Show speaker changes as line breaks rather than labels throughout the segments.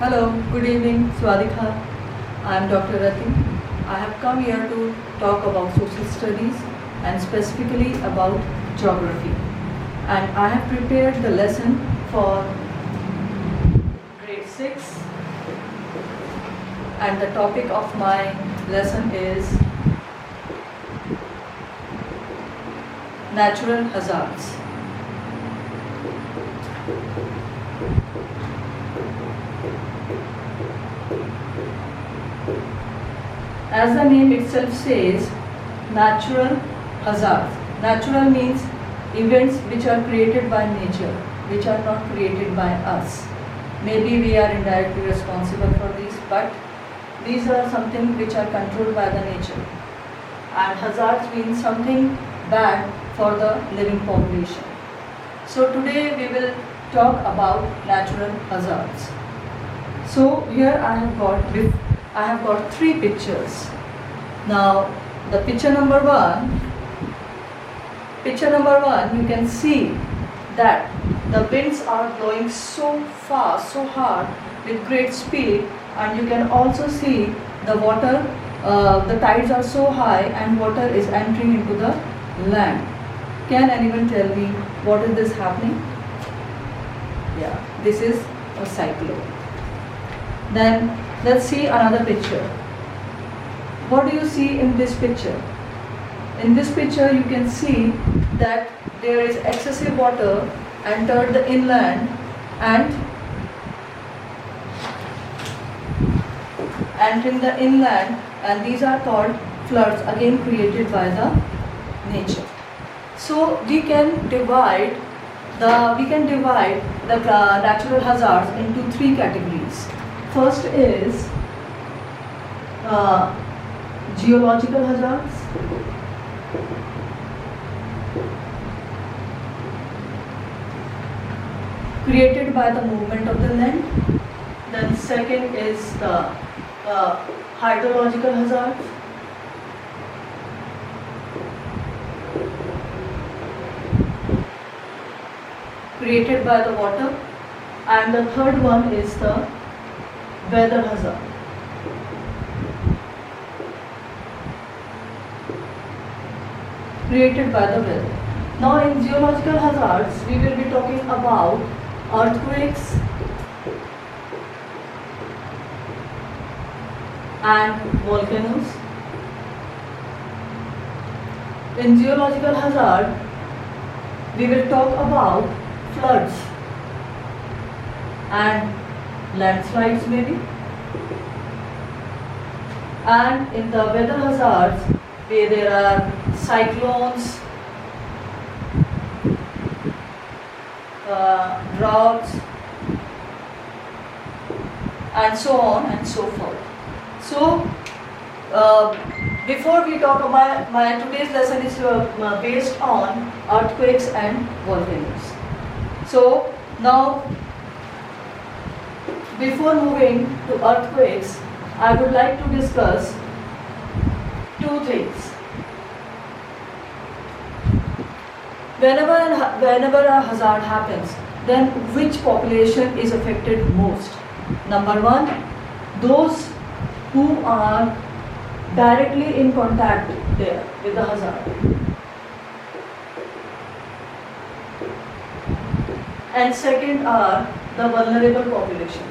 Hello, good evening, Swadika. I am Dr. Rati. I have come here to talk about social studies and specifically about geography. And I have prepared the lesson for grade 6. And the topic of my lesson is natural hazards. As the name itself says, natural hazards. Natural means events which are created by nature, which are not created by us. Maybe we are indirectly responsible for these, but these are something which are controlled by the nature. And hazards means something bad for the living population. So today we will talk about natural hazards. So here I have got three pictures. Now the picture number one, you can see that the winds are blowing so fast, so hard with great speed, and you can also see the water, the tides are so high and water is entering into the land. Can anyone tell me what is this happening? Yeah, this is a cyclone. Then let's see another picture. What do you see in this picture? In this picture you can see that there is excessive water entered the inland and entering the inland, and these are called floods, again created by the nature. So we can divide the natural hazards into three categories. First is geological hazards, created by the movement of the land. Then second is the hydrological hazards, created by the water, and the third one is the weather hazard. Created by the weather. Now in geological hazards we will be talking about earthquakes and volcanoes. In geological hazard we will talk about floods and landslides maybe. And in the weather hazards where there are cyclones, droughts, and so on and so forth. So before we talk about my today's lesson is based on earthquakes and volcanoes. So now before moving to earthquakes, I would like to discuss two things. Whenever a hazard happens, then which population is affected most? Number one, those who are directly in contact there with the hazard. And second are the vulnerable population.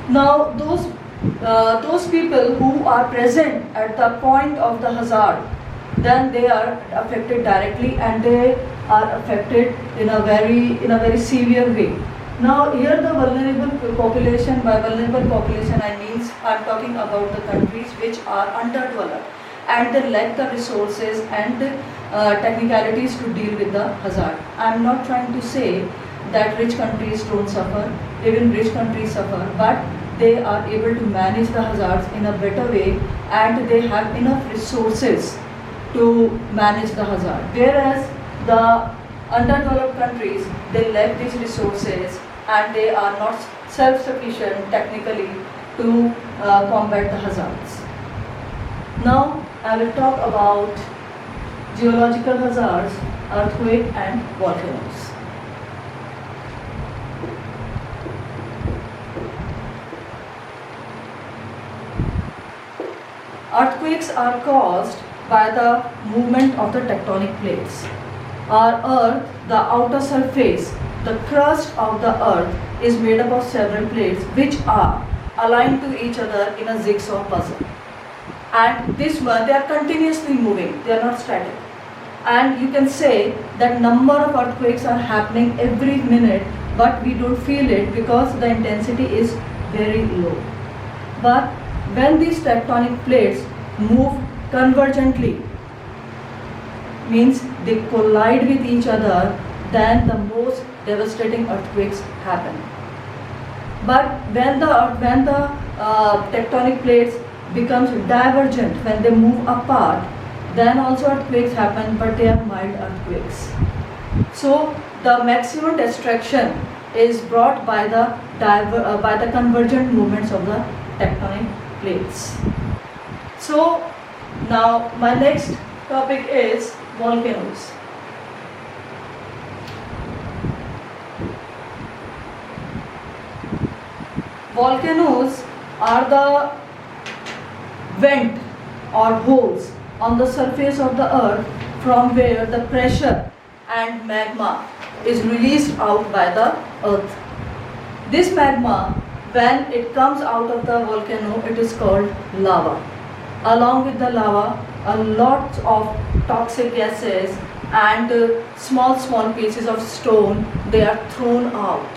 Now those people who are present at the point of the hazard, then they are affected directly and they are affected in a very severe way. Now here the vulnerable population, by vulnerable population I'm talking about the countries which are underdeveloped and they lack the resources and technicalities to deal with the hazard. I'm not trying to say that rich countries don't suffer, even rich countries suffer, but they are able to manage the hazards in a better way and they have enough resources to manage the hazard. Whereas the underdeveloped countries, they lack these resources and they are not self-sufficient technically to combat the hazards. Now I will talk about geological hazards earthquake and volcanoes. Earthquakes are caused by the movement of the tectonic plates. Our Earth, the outer surface, the crust of the Earth is made up of several plates which are aligned to each other in a jigsaw puzzle. And this one, they are continuously moving, they are not static. And you can say that number of earthquakes are happening every minute, but we don't feel it because the intensity is very low. But when these tectonic plates move convergently, means they collide with each other, then the most devastating earthquakes happen. But when the tectonic plates becomes divergent, when they move apart, then also earthquakes happen, but they are mild earthquakes. So the maximum destruction is brought by the convergent movements of the tectonic plates. So now my next topic is volcanoes. Volcanoes are the vent or holes on the surface of the earth from where the pressure and magma is released out by the earth. This magma, when it comes out of the volcano, it is called lava. Along with the lava, a lot of toxic gases and small pieces of stone, they are thrown out.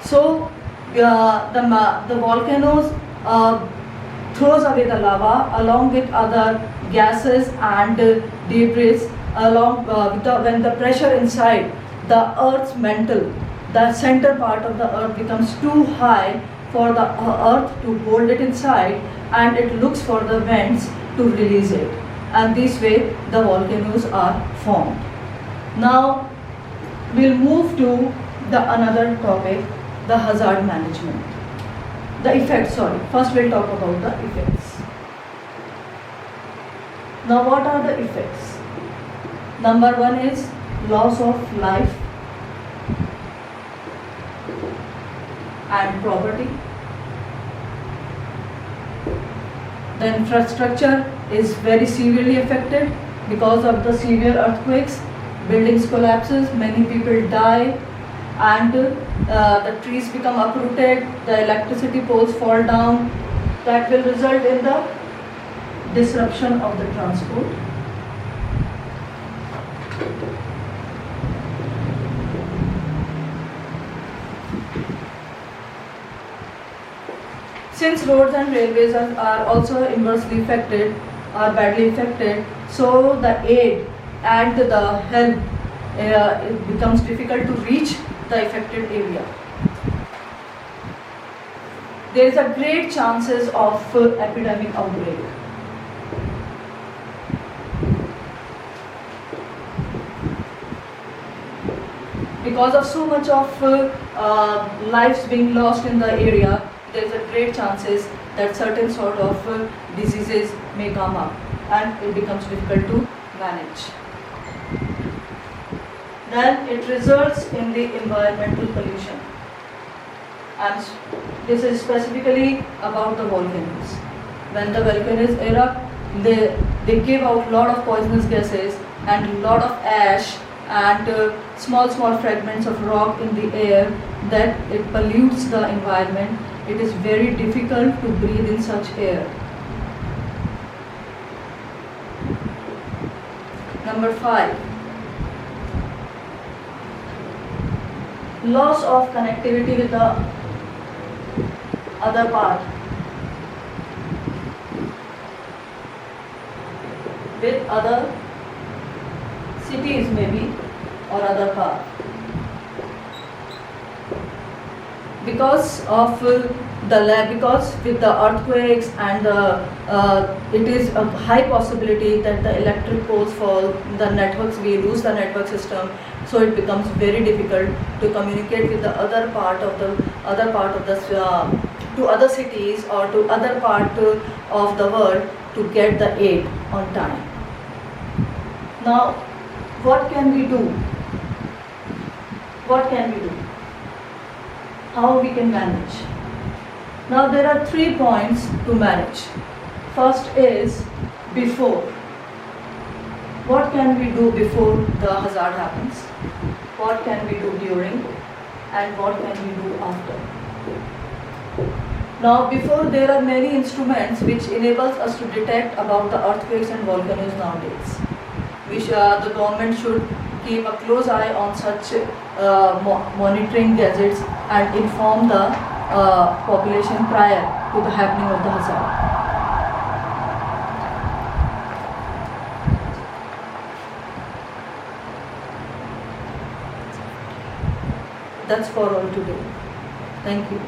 So the volcanoes throws away the lava along with other gases and debris when the pressure inside the earth's mantle, the center part of the earth becomes too high for the earth to hold it inside, and it looks for the vents to release it, and this way the volcanoes are formed. Now we'll move to the another topic, the hazard management. The effects, first we'll talk about the effects. Now what are the effects? Number one is loss of life and property. The infrastructure is very severely affected because of the severe earthquakes. Buildings collapses, many people die, and the trees become uprooted, the electricity poles fall down. That will result in the disruption of the transport. Since roads and railways are also inversely affected, are badly affected, so the aid and the help it becomes difficult to reach the affected area. There is a great chances of epidemic outbreak. Because of so much of lives being lost in the area, there is a great chances that certain sort of diseases may come up, and it becomes difficult to manage. Then it results in the environmental pollution, and this is specifically about the volcanoes. When the volcanoes erupt, they give out lot of poisonous gases and lot of ash and small fragments of rock in the air, that it pollutes the environment. It is very difficult to breathe in such air. Number 5. Loss of connectivity with the other part, with other cities maybe, or other part. Because of because with the earthquakes and it is a high possibility that the electric poles fall, the networks, we lose the network system, so it becomes very difficult to communicate with the other part of the to other cities or to other part of the world to get the aid on time. Now, what can we do? What can we do? How we can manage? Now there are 3 points to manage. First is before. What can we do before the hazard happens? What can we do during? And what can we do after? Now before, there are many instruments which enables us to detect about the earthquakes and volcanoes nowadays. The government should keep a close eye on such monitoring gadgets and inform the population prior to the happening of the hazard. That's for all today. Thank you.